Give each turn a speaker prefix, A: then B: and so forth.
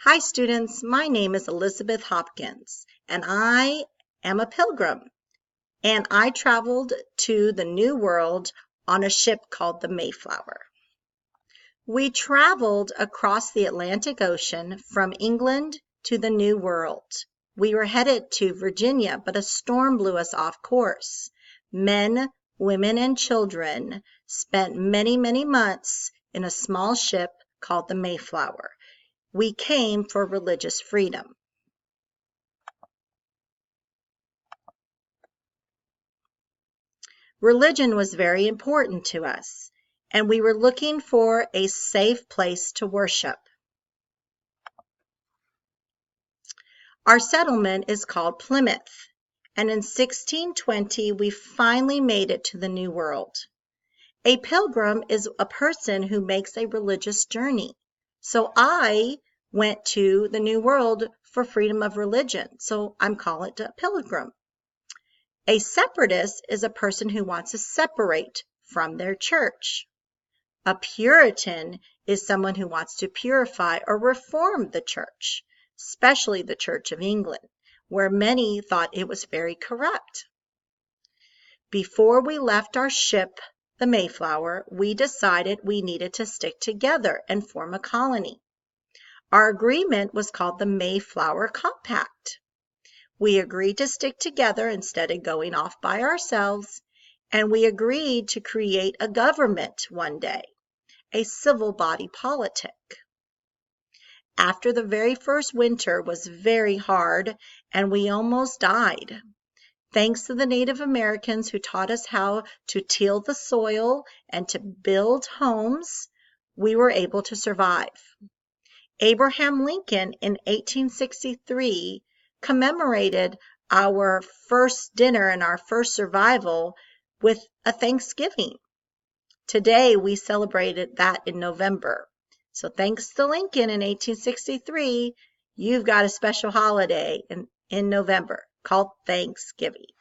A: Hi students, my name is Elizabeth Hopkins and I am a pilgrim and I traveled to the New World on a ship called the Mayflower. We traveled across the Atlantic Ocean from England to the New World. We were headed to Virginia, but a storm blew us off course. Men, women, and children spent many months in a small ship called the Mayflower. We came for religious freedom. Religion was very important to us, and we were looking for a safe place to worship. Our settlement is called Plymouth, and in 1620 we finally made it to the New World. A pilgrim is a person who makes a religious journey. So I went to the New World for freedom of religion, so I'm calling it a pilgrim. A separatist is a person who wants to separate from their church. A Puritan is someone who wants to purify or reform the church, especially the Church of England, where many thought it was very corrupt. Before we left our ship, the Mayflower, we decided we needed to stick together and form a colony. Our agreement was called the Mayflower Compact. We agreed to stick together instead of going off by ourselves, and we agreed to create a government one day, a civil body politic. After the very first winter was very hard and we almost died. Thanks to the Native Americans who taught us how to till the soil and to build homes, we were able to survive. Abraham Lincoln in 1863 commemorated our first dinner and our first survival with a Thanksgiving. Today we celebrated that in November. So thanks to Lincoln in 1863, you've got a special holiday in November called Thanksgiving.